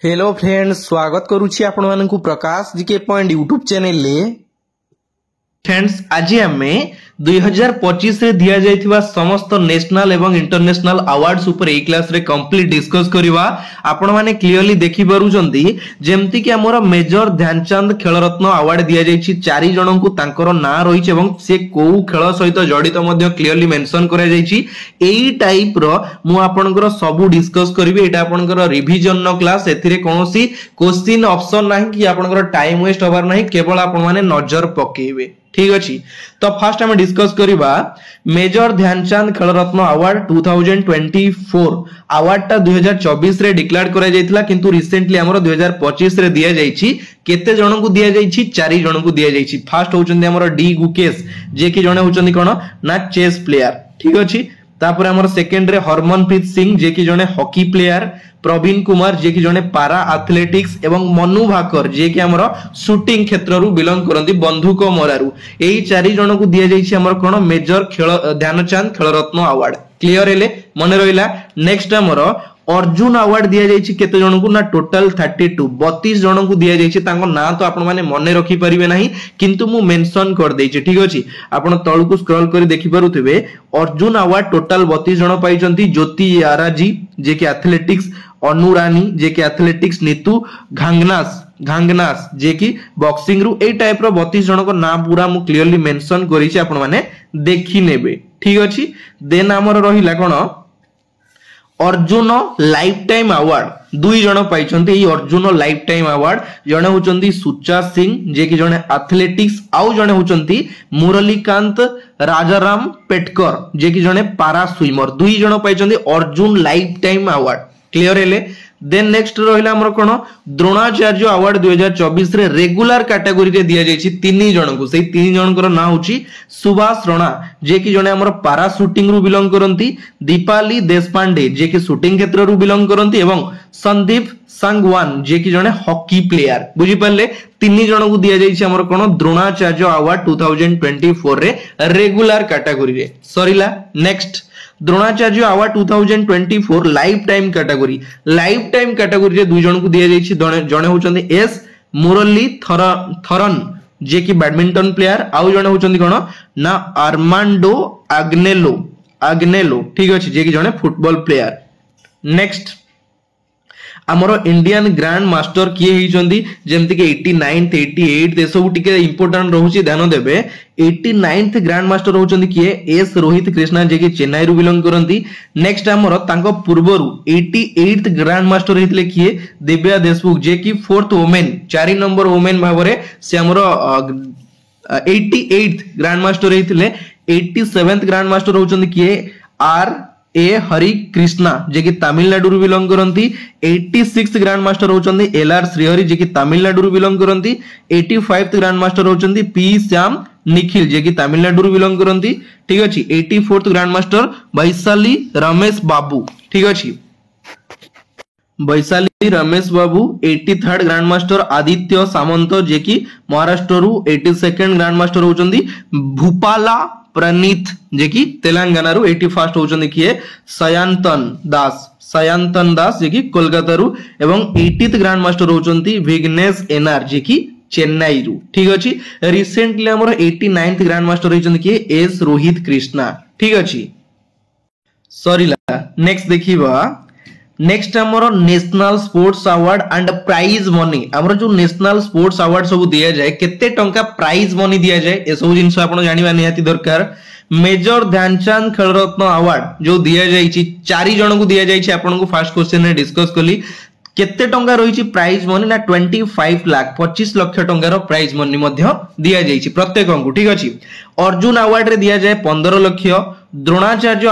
Hello friends, स्वागत करुछि आपण मानकु प्रकाश GK point YouTube channel ले। फ्रेंड्स, आज आम 2025 रे दिया जाइथिबा समस्त नेशनल एवं इंटरनेशनल अवार्ड्स ऊपर ए क्लास रे कंप्लीट डिस्कस करबा। आपण माने क्लियरली देखि परुचंती जेमति कि हमर मेजर ध्यानचंद खेल रत्न अवार्ड दिया जाइछि। चारि जनकु तांकर ना रहिछि एवं से को खेल सहित जड़ित मध्य क्लियरली मेंशन करा जाइछि। एई टाइप रो मु आपनकर सब डिस्कस करबी। एटा आपनकर रिवीजन नो क्लास, एथिरे कोनोसी क्वेश्चन ऑप्शन नाही कि आपनकर टाइम वेस्ट होबार नाही, केवल आपण माने नजर पकेइबे। ठीक अछि, तो फर्स्ट हम डिस्कस करिबा मेजर ध्यानचंद खेल रत्न अवार्ड 2024 अवार्ड ता 2024 रे डिक्लेयर करा जायतिला, किंतु रिसेंटली हमरो 2025 रे दिया जायछि। केते जण को दिया जायछि? 4 जण को दिया जायछि। फर्स्ट होचंदी हमरो डी गुकेश, जे कि जणे होचंदी कोन ना चेस प्लेयर। ठीक अछि, तापर हमर सेकंड रे हरमनप्रीत सिंह, जे कि जणे हॉकी प्लेयर। प्रवीण कुमार, जे कि जणे पारा एथलेटिक्स एवं मनु भाकर, जे कि हमर शूटिंग क्षेत्र रु बिलोंग करंती, बंदूक मरारु। एई 4 जण को दिया जायछि हमर कोन मेजर खेल ध्यानचंद खेल रत्न अवार्ड। क्लियर हेले मने रहिला। नेक्स्ट हमर अर्जुन अवार्ड दिया जायछि केते जण को ना टोटल 32 जण को दिया जायछि। तांको ना तो आपण माने मने रखि परिबे नाही, किंतु मु मेंशन कर देछि। ठीक अछि, आपण तळ को स्क्रॉल करी देखि पारुथिबे। अर्जुन अवार्ड टोटल 32 जण पाइछंती। ज्योति याराजी, जे कि एथलेटिक्स। अनुरानी, जे कि एथलेटिक्स। नीतू घांगनास, जे कि बॉक्सिंग रु। ए टाइप रो 32 जण को ना पूरा मु क्लियरली मेंशन करिछि, आपण माने देखि नेबे। ठीक अछि, देन हमर रहिला कोन अर्जुन लाइफ टाइम अवार्ड 2 जण पाइछंती। ई अर्जुन लाइफ टाइम अवार्ड जणे होचंती सुचा सिंह, जे कि जणे एथलेटिक्स, आउ जणे होचंती मुरलीकांत राजाराम पेटकर, जे कि जणे पारा स्विमर। 2 जण पाइछंती Arjun lifetime award. Clear हेले। देन नेक्स्ट रहिला हमर कोन द्रोणाचार्य अवार्ड 2024 रे रेगुलर कैटेगरी रे दिया जायछि 3 जण को। सेही 3 जण को ना होछि सुभाष राणा, जे कि जणे हमर पारा शूटिंग रु बिलोंग करंती। दीपाली देशपांडे, जे कि शूटिंग क्षेत्र रु बिलोंग करंती, एवं संदीप संगवान, जे कि जणे हॉकी प्लेयर। बुझि पाले, 3 जण को दिया जायछि हमर कोन द्रोणाचार्य अवार्ड 2024 रे रेगुलर कैटेगरी रे। Sarila. Next Dronacharya award 2024 life time category. Life time category रे 2 जण को दिया जायछि। जणे होचंदी एस मुरली थरन, जे कि बैडमिंटन प्लेयर, आउ जणे होचंदी कोन ना आर्मांडो आग्नेलो। ठीक अछि, जे कि जणे फुटबॉल प्लेयर। नेक्स्ट हमरो इंडियन ग्रैंड मास्टर किए हिचंदी, जेमति के 89th 88th ए सब टिके इंपोर्टेंट रहउची, ध्यान देबे। 89th ग्रैंड मास्टर होचंदी किए एस रोहित कृष्णा, जे कि चेन्नई रु बिलोंग करंती। नेक्स्ट हमरो तांको पूर्वरु 88th ग्रैंड मास्टर हितले किए दिव्या देशमुख, जे कि 4th वुमेन 4 नंबर वुमेन भाबरे से हमरो 88th ग्रैंड मास्टर हितले। 87th ग्रैंड मास्टर होचंदी किए आर ए हरि कृष्णा, जे कि तमिलनाडु रु बिलोंग करंती। 86th ग्रैंड मास्टर होचंदी एल आर श्रीहरि, जे कि तमिलनाडु रु बिलोंग करंती। 85th ग्रैंड मास्टर होचंदी पी श्याम निखिल, जे कि तमिलनाडु रु बिलोंग करंती। ठीक अछि। 84th grandmaster Vaishali Ramesh Babu. ठीक अछि, Vaishali Ramesh Babu. 83rd grandmaster Aditya Samant, जे कि महाराष्ट्र रु। 82nd ग्रैंड मास्टर होचंदी भूपाला प्रणीत, जे कि तेलंगाना रु। 81st होचंदी किए सयांतन दास, जे कि कोलकाता रु। एवं 80th ग्रैंड मास्टर होचंदी विघ्नेश एनआर, जे कि चेन्नई रु। ठीक अछि। रिसेंटली हमर 89th ग्रैंड मास्टर होचंदी किए एस रोहित कृष्णा। ठीक अछि, सरीला। नेक्स्ट देखिबा। नेक्स्ट हमरो national sports award and prize money. हमरो जो नेशनल स्पोर्ट्स अवार्ड सब दिया जाए, केते टंका प्राइज मनी दिया जाए, ए सब जिंस आपण जानिबा निहाती दरकार। मेजर ध्यानचंद खेल रत्न अवार्ड जो दिया जाइछि 4 जण को दिया जाइछि। आपण को फर्स्ट क्वेश्चन रे डिस्कस कली केते टंका रहिछि प्राइज मनी ना 25 लाख 25 लाख टंकार प्राइज मनी मध्य दिया जाइछि प्रत्येक को। ठीक अछि। अर्जुन अवार्ड रे दिया जाए 15 लाख। द्रोणाचार्य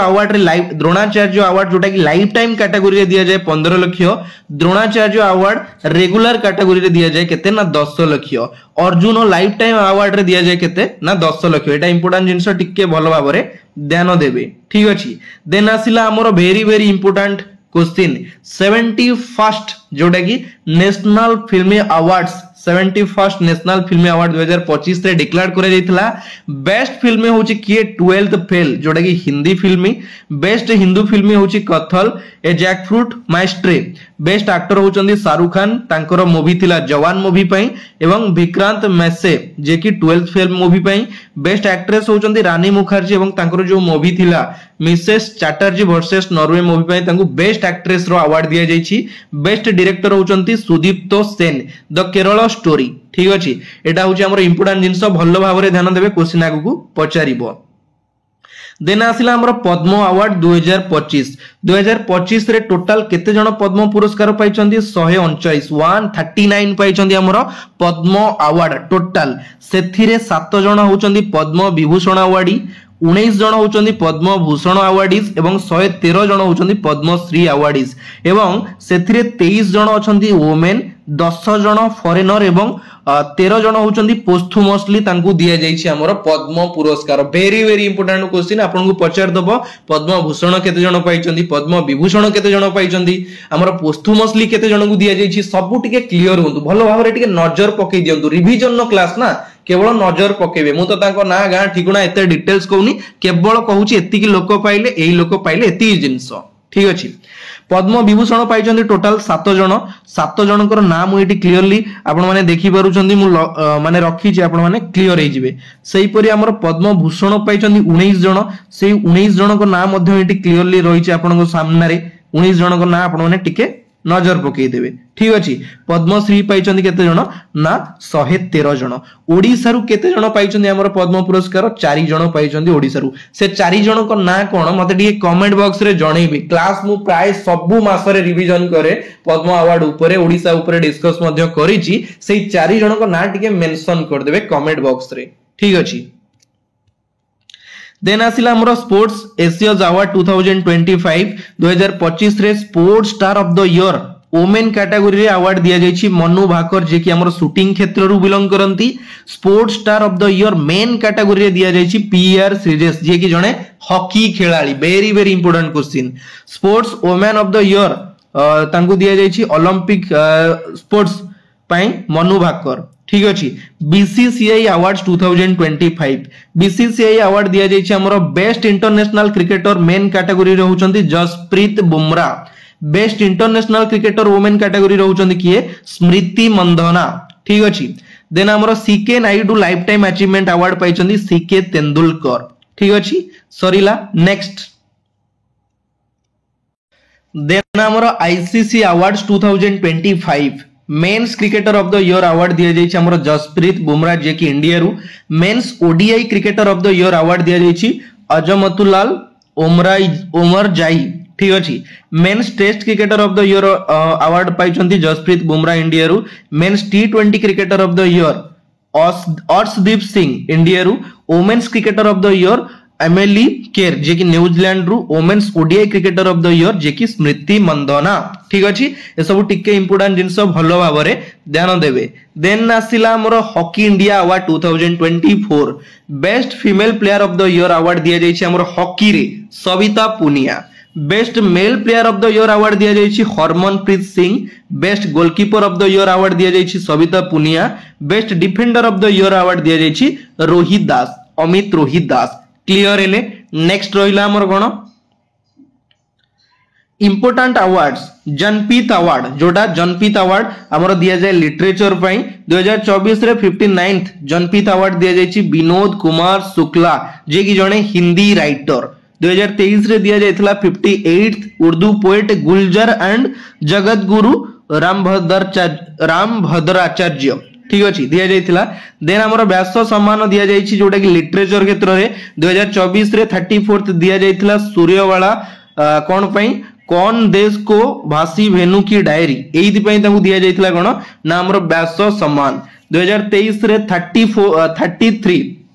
अवार्ड जोटा कि लाइफ टाइम कैटेगरी रे दिया जाए 15 lakh. Dronacharya award regular category रे दिया जाए केते ना 10 lakh. Arjun lifetime award रे दिया जाए केते ना 10 लाख। एटा इंपोर्टेंट जिंस टिके भलो भाबरे ध्यान देबे। ठीक अछि। देन आसिला हमरो very very important question 71st जोटा कि national film awards 71st national film award 2025 रे डिक्लेयर करे जाइतला। बेस्ट फिल्म होची किए 12th फेल जोटा कि Hindi film. Best Hindu film होची Kathal A jackfruit mystery. Best actor होचंदी शाहरुख खान तांकर मूवी थिला जवान मूवी पई एवं विक्रांत मैसे जे कि 12th फेल मूवी पई। बेस्ट एक्ट्रेस होचंदी रानी मुखर्जी एवं तांकर जो मूवी थिला Mrs Chatterjee versus Norway movie पई तांको बेस्ट एक्ट्रेस रो अवार्ड दिया जाइछि। बेस्ट डायरेक्टर होचंती सुदीप्तो सेन द केरल स्टोरी। ठीक अछि, एटा होची हमर इंपोर्टेंट जिंस भलो भाबरे ध्यान देबे क्वेश्चन आगु पचारिबो। देन आसिला हमर पद्म अवार्ड 2025 रे टोटल केते जण पद्म पुरस्कार पाइचंदी 139 139 पाइचंदी हमर पद्म अवार्ड टोटल। सेथिरे 7 जण होचंदी पद्म विभूषण अवार्डी, 19 जण होचंदी पद्म भूषण अवार्डीज एवं 113 जण होचंदी पद्मश्री अवार्डीज एवं सेथिरे 23 जण अछंदी वुमेन, 10 जण फॉरेनर एवं 13 जण होचंदी पोस्थुमसली तांकू दिया जाइछि हमर पद्म पुरस्कार। वेरी वेरी इंपोर्टेंट क्वेश्चन आपनकू पचार दबो। पद्म भूषण केते जण पाइचंदी, पद्म विभूषण केते जण पाइचंदी, हमर पोस्थुमसली केते जण को दिया जाइछि, सब टिके क्लियर होंतु भलो भाबरे टिके नजर पकई दियंतु। रिवीजन नो क्लास ना, केवल नजर पकेबे। मु तो तांको ना गां ठिकुना एते डिटेल्स कहूनी, केवल कहूची एतिकी लोक पाइले एई लोक पाइले एति जिंस। ठीक अछि। पद्म विभूषण पाइचंदी टोटल 7 जण। 7 जनकर नाम एटी क्लियरली आपण माने देखि पारुचंदी, मु माने रखी छी, आपण माने क्लियर हे जिवे। सेही परि हमर पद्म भूषण पाइचंदी 19 जण। सेही 19 जनकर नाम मध्ये एटी क्लियरली रही छी आपनको सामने रे। 19 जनकर नाम आपण माने टिके नजर पकई देबे। ठीक अछि। पद्मश्री पाइचंदी केते जण ना 113 जण। ओडिसा रु केते जण पाइचंदी हमर पद्म पुरस्कार 4 जण पाइचंदी ओडिसा रु। से 4 जण को ना कोन मते टिके कमेंट बॉक्स रे जणैबे। क्लास मु प्राय सबु मास रे रिवीजन करे, पद्म अवार्ड ऊपर ओडिसा ऊपर डिस्कस मध्ये करिछि। सेही 4 जण को ना टिके मेंशन कर देबे कमेंट बॉक्स रे। ठीक अछि। देन आसिला हमरो स्पोर्ट्स एशियाज अवार्ड 2025 रे sports star of the year women category रे अवार्ड दिया जाइछि मनु भाकर जे कि हमरो शूटिंग क्षेत्र रु बिलोंग करंती। Sports star of the year men category रे दिया जाइछि पीआर श्रीजेश जे कि जणे हॉकी खेलाड़ी। Very very important question. Sports women of the year तांको दिया जाइछि ओलंपिक स्पोर्ट्स पई मनु भाकर। ठीक अछि। बीसीसीआई अवार्ड्स 2025 बीसीसीआई अवार्ड दिया जाइछि हमरो best international cricketer men category रे होचंती Jasprit Bumrah. Best international cricketer women category रे होचंती किए स्मृति मंदना। ठीक अछि। देन हमरो CK Naidu lifetime achievement award पाइचंदी सीके तेंदुलकर। ठीक अछि। सरीला नेक्स्ट। देन हमरो ICC awards 2025 men's cricketer of the year award दिया जाइछि हमरो जसप्रीत बुमराह जे कि इंडिया रु। Men's ODI cricketer of the year award दिया जाइछि अजमतुल्लाल उमर जाई। ठीक अछि। Men's test cricketer of the year award पाइचंती जसप्रीत बुमराह इंडिया रु। मेंस टी20 cricketer of the year Arshdeep Singh India रु। Women's cricketer of the year Emily Kerr जे कि न्यूजीलैंड रु। Women's ODI cricketer of the year जे कि स्मृति मंदना। ठीक अछि। ए सब टिके इंपोर्टेंट जिंस भलो भाबरे ध्यान देबे। देन आसिला हमर hockey India award 2024 best female player of the year award दिया जाइछि हमर हॉकी रे Savita Punia. Best male player of the year award दिया जाइछि Harmanpreet Singh. Best goalkeeper of the year award दिया जाइछि Savita Punia. Best defender of the year award दिया जाइछि रोहित दास, अमित रोहित दास। क्लियर हेले। नेक्स्ट रहिला हमर कोन इंपोर्टेंट अवार्ड्स जनपीत अवार्ड जोटा जनपीत अवार्ड हमर दिया जाय लिटरेचर पई 2024 रे 59th जनपीत अवार्ड दिया जायछि विनोद कुमार शुक्ला जे कि जणे हिंदी राइटर। 2023 रे दिया जायथला 58th Urdu poet Gulzar and Jagat Guru Rambhadracharya. ठीक अछि दिया जायथिला। देन हमर व्यास सम्मान दिया जायछि जोटा कि लिटरेचर क्षेत्र रे 2024 रे 34th दिया जायथिला सूर्यवाला कोन पई कौन देश को भासी भेनु की डायरी एइति पई ताकू दिया जायथिला कोन ना हमर व्यास सम्मान। 2023 रे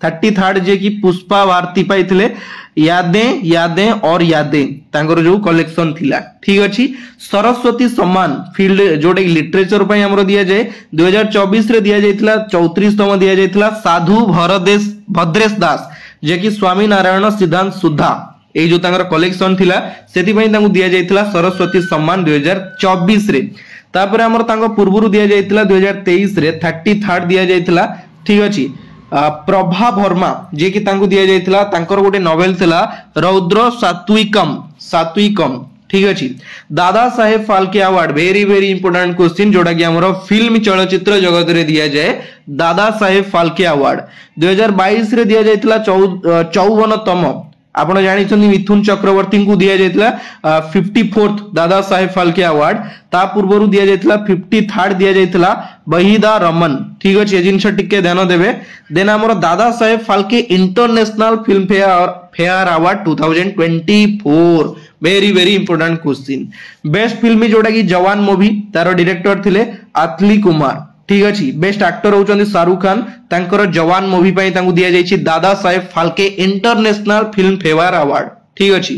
33rd जे कि पुष्पा भारती पाइथिले यादें और यादें तांकर जो कलेक्शन थिला। ठीक अछि। सरस्वती सम्मान फील्ड जोटे लिटरेचर पई हमरो दिया जाय 2024 रे दिया जायथिला 34तम दिया जायथिला साधु भद्रेश दास जे कि स्वामी नारायण सिद्धांत सुधा ए जो तांकर कलेक्शन थिला सेति पई तांकू दिया जायथिला सरस्वती सम्मान 2024 रे। तापर हमर तांको पूर्वरु दिया जायतिला 2023 रे 33rd दिया जायतिला ठीक अछि प्रभा वर्मा जे कि तांको दिया जायतिला तांकर गोटे नोवेल थिला रौद्र सात्विकम ठीक अछि Dada Saheb Phalke award very very important question जोड़ा कि हमरो फिल्म चलचित्र जगत रे दिया जाए दादा साहेब फाल्के अवार्ड 2022 रे दिया जायतिला 54तम आपण जानिछन्ती मिथुन चक्रवर्ती को दिया जायतिला 54th दादा साहेब फाल्के अवार्ड ता पूर्वरु दिया जायतिला 53rd दिया जायतिला वहीदा रमन ठीक अछि जिनस टिके ध्यान देबे देन हमर Dada Saheb Phalke international film fair award 2024 very very important question best film जोड़ा कि जवान मूवी तार डायरेक्टर थिले अतली कुमार ठीक अछि बेस्ट एक्टर होचंदी शाहरुख खान तांकर जवान मूवी पई तांकु दिया जायछि Dada Saheb Phalke international film fair award ठीक अछि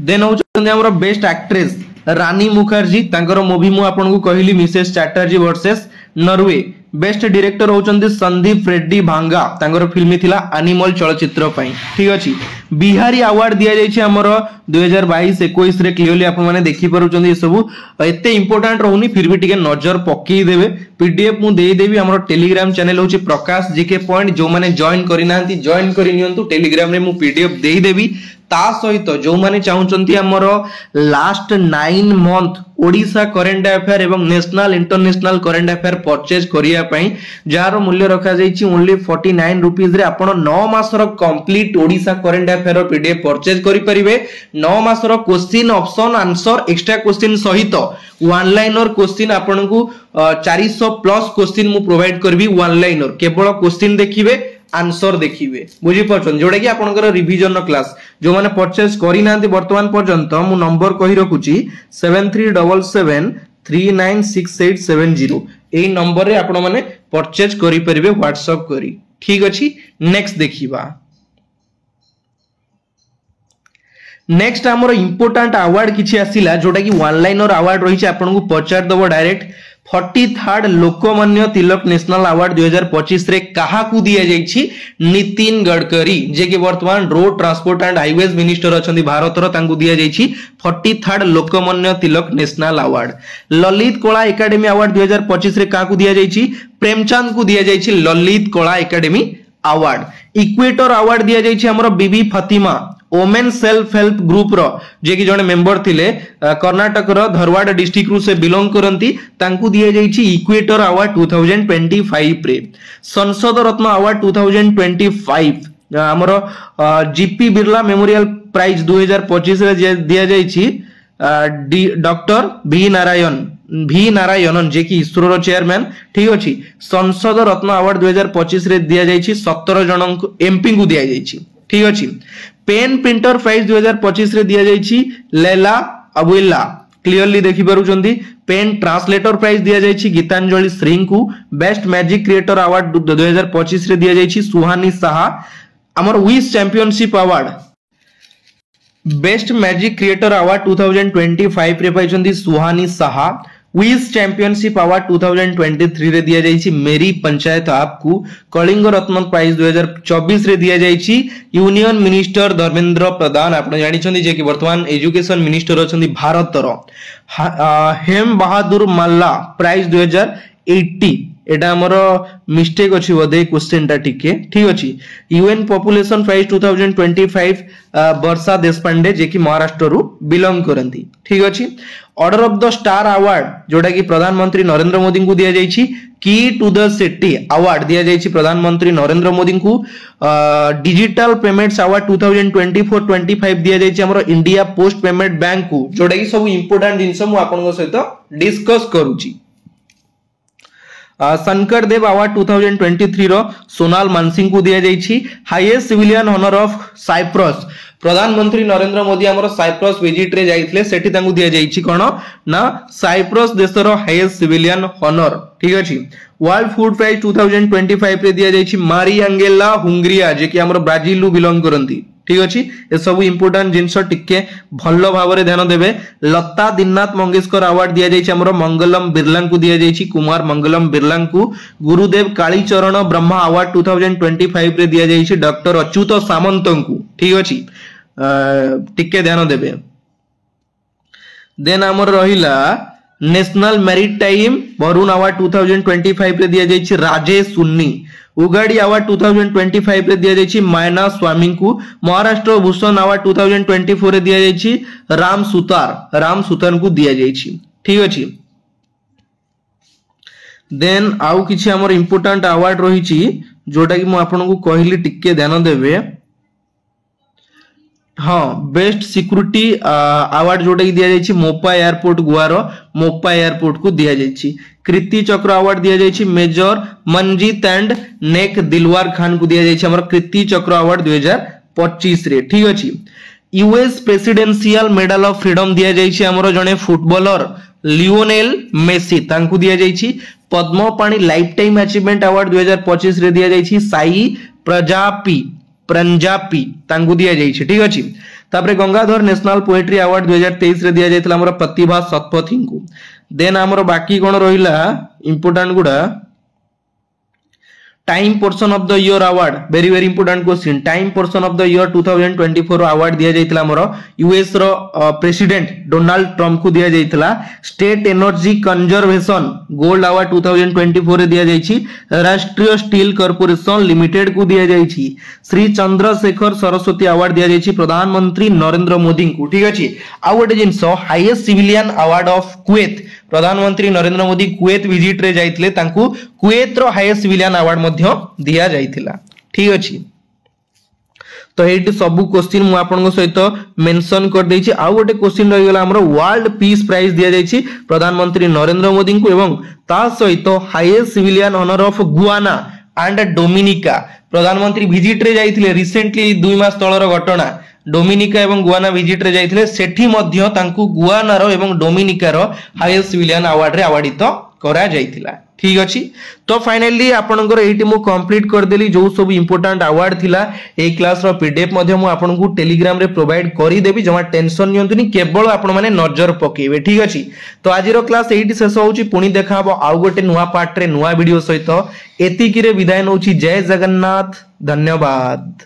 देन होचंदी हमर बेस्ट एक्ट्रेस रानी मुखर्जी तांकर मूवी मु आपन को कहली Mrs Chatterjee versus Norway best director होचंदी संदीप रेड्डी भांगा तांकर फिल्म थिला एनिमल चलचित्र पई ठीक अछि बिहारी अवार्ड दिया जायछि हमर 2022-21 रे क्लियरली आपन माने देखि परुचंदी सब एते इंपोर्टेंट रहउनी फिर भी टिके नजर पक्की देबे पीडीएफ मु देई देबी हमर टेलीग्राम चैनल होछि प्रकाश जीके पॉइंट जो माने जॉइन करिनांती जॉइन करि नियंतु टेलीग्राम रे मु पीडीएफ देई देबी ता सहित जो माने चाहुचंती हमर last 9 month Odisha current affair एवं national international current affair purchase करिया पई जार मूल्य रखा जायछि ओनली 49 रुपीस रे आपण 9 मासर complete Odisha current affair PDF purchase करि परिबे 9 मासर question option answer extra question सहित वन लाइनर क्वेश्चन आपन को 400 प्लस क्वेश्चन मु प्रोवाइड करबी वन लाइनर केवल क्वेश्चन देखिबे आंसर देखिबे बुझी परछन जोडा कि आपनकर रिवीजन क्लास जो माने परचेज करि नांती वर्तमान पर्यंत मु नंबर कहि रखुची 7377396870 एई नंबर रे आपण माने परचेज करि परिबे व्हाट्सएप करी ठीक अछि नेक्स्ट देखिबा नेक्स्ट हमर इंपोर्टेंट अवार्ड किछि आसिला जोटा कि वन लाइनर अवार्ड रही छै आपन को पचार दबो direct 43rd Lokmanya Tilak national award 2025 रे काहा को दिया जायछि नितिन गडकरी जे कि वर्तमान road transport and highways minister अछंती भारत रो तांको दिया जायछि 43rd Lokmanya Tilak national award Lalit Kala academy award 2025 रे काहा को दिया जायछि प्रेमचंद को दिया जायछि Lalit Kala academy award equator award दिया जायछि हमरो Bibi Fatima women self help group रो जे कि जने मेंबर थिले कर्नाटक रो धरवाड़ डिस्ट्रिक्ट रु से बिलोंग करंती तांकू दिया जायछि इक्वेटर अवार्ड 2025 रे संसद रत्न अवार्ड 2025 हमरो जीपी बिरला मेमोरियल प्राइज 2025 रे दिया जायछि डॉक्टर वी नारायणन जे कि इसरो रो चेयरमैन ठीक अछि संसद रत्न अवार्ड 2025 रे दिया जायछि 17 जन एमपी को दिया जायछि ठीक अछि पेन प्रिंटर प्राइज 2025 रे दिया जायछि लैला अबुल्ला क्लियरली देखि पारुचंदी पेन ट्रांसलेटर प्राइज दिया जायछि गीतांजलि श्री को बेस्ट मैजिक क्रिएटर अवार्ड 2025 रे दिया जायछि सुहानी साहा हमर wish championship award best magic creator award 2025 रे पाइछंदी सुहानी साहा विश चैंपियनशिप अवार्ड 2023 रे दिया जायछि मेरी पंचायत आपको कलिंग रत्न प्राइज 2024 रे दिया जायछि यूनियन मिनिस्टर धर्मेंद्र प्रधान आपण जानि छथि जे कि वर्तमान एजुकेशन मिनिस्टर अछथि भारत रो हेम बहादुर मल्ला प्राइज 2080 एटा हमरो मिस्टेक अछि बदे क्वेश्चन टा ठीक अछि यूएन पॉपुलेशन प्राइज 2025 वर्षा देशपांडे जे कि महाराष्ट्र रु बिलोंग करंती ठीक अछि order of the star award जोटा कि प्रधानमंत्री नरेंद्र मोदी को दिया जायछि की टू द सिटी अवार्ड दिया जायछि प्रधानमंत्री नरेंद्र मोदी को डिजिटल पेमेंट्स अवार्ड 2024-25 दिया जायछि हमरो इंडिया पोस्ट पेमेंट बैंक को जोटा कि सब इंपोर्टेंट जिंस मु आपन सहित डिस्कस करूची शंकर देव अवार्ड 2023 रो सोनाल मानसिंह को दिया जायछि highest civilian honour of Cyprus प्रधानमंत्री नरेंद्र मोदी हमर साइप्रस विजिट रे जाइथिले सेठी तांगु दिया जायछि कोन ना साइप्रस देशर हाईएस्ट सिविलियन ऑनर ठीक अछि वर्ल्ड फूड प्राइज 2025 रे दिया जायछि मारी एंगेला हुंगरिया जे कि हमर ब्राजील रु बिलोंग करंती ठीक अछि ए सब इंपोर्टेंट जिंस टिके भल्लो भाबरे ध्यान देबे लता दीननाथ मंगेशकर अवार्ड दिया जायछि हमरो मंगलम बिरला को दिया जायछि कुमार मंगलम बिरला को गुरुदेव कालीचरण ब्रह्मा अवार्ड 2025 रे दिया जायछि डॉक्टर अच्युत सामंत को ठीक अछि टिके ध्यान देबे देन हमर रहिला नेशनल मैरिटाइम वरुण अवार्ड 2025 रे दिया जायछि राजेश सुन्नी। उगाड़ी अवार्ड 2025 रे दिया जायछि मायना स्वामी को। महाराष्ट्र भूषण अवार्ड 2024 रे दिया जायछि राम सुतार को दिया जायछि। ठीक अछि। देन आउ किछि हमर इंपोर्टेंट अवार्ड रहिछि जोटा कि मु आपन को कहली टिके ध्यान देबे। हाँ, बेस्ट सिक्योरिटी अवार्ड जोटा कि दिया जायछि मोपा एयरपोर्ट गोवा रो मोपा एयरपोर्ट को दिया जायछि। कृति चक्र अवार्ड दिया जायछि मेजर मनजीत एंड नेक दिलवार खान को दिया जायछि हमर कृति चक्र अवार्ड 2025 रे। ठीक अछि। US presidential medal of freedom दिया जायछि हमर जने फुटबॉलर लियोनेल मेसी तांकु दिया जायछि। Padmapani lifetime achievement award 2025 रे दिया जायछि साई प्रंजापी तांगु दिया जायछि। ठीक अछि। तापरे गंगाधर नेशनल पोएट्री अवार्ड 2023 रे दिया जायतिला हमर प्रतिभा शतपथी को। देन हमर बाकी कोन रहिला इंपोर्टेंट गुडा Time person of the year award very very important question. Time person of the year 2024 award दिया जायतिला हमर यूएस रो प्रेसिडेंट डोनाल्ड ट्रम्प को दिया जायतिला। State energy conservation gold award 2024 रे दिया जायछि राष्ट्रीय स्टील कॉर्पोरेशन लिमिटेड को दिया जायछि। श्री चंद्रशेखर सरस्वती अवार्ड दिया जायछि प्रधानमंत्री नरेंद्र मोदी को। ठीक अछि। आ गोटे जिंस highest civilian award of Kuwait प्रधानमंत्री नरेंद्र मोदी कुवैत विजिट रे जाइतिले तांकू कुवैत रो हाईएस्ट सिविलियन अवार्ड मध्य दिया जाइतिला। ठीक अछि। तो एटी सब क्वेश्चन मु आपन सहित मेंशन कर देछि। आ गोटे क्वेश्चन रहि गेला हमरो वर्ल्ड पीस प्राइज दिया जाइछि प्रधानमंत्री नरेंद्र मोदी को एवं ता सहित highest civilian honour of Guyana and Dominica प्रधानमंत्री विजिट रे जाइतिले रिसेंटली 2 मास तळर घटना डोमिनिका एवं गुआना विजिट रे जाइतिले सेठी मध्य तांकू गुआना रो एवं डोमिनिका रो हाईएस्ट सिविलियन अवार्ड रे अवार्डित करा जाइतिला। ठीक अछि। तो फाइनली आपनकर एटी मु कंप्लीट कर देली जो सब इंपोर्टेंट अवार्ड थिला ए क्लास रो पीडीएफ मध्य मु आपनकू टेलीग्राम रे प्रोवाइड करी देबी जमा टेंशन नियंतुनी केवल आपण माने नजर पकेबे। ठीक अछि। तो आज रो क्लास एटी शेष होउची पुनी देखा हबो आउ गोटे नुवा पार्ट रे नुवा वीडियो सहित एतिकी रे विदाय नउची। जय जगन्नाथ। धन्यवाद।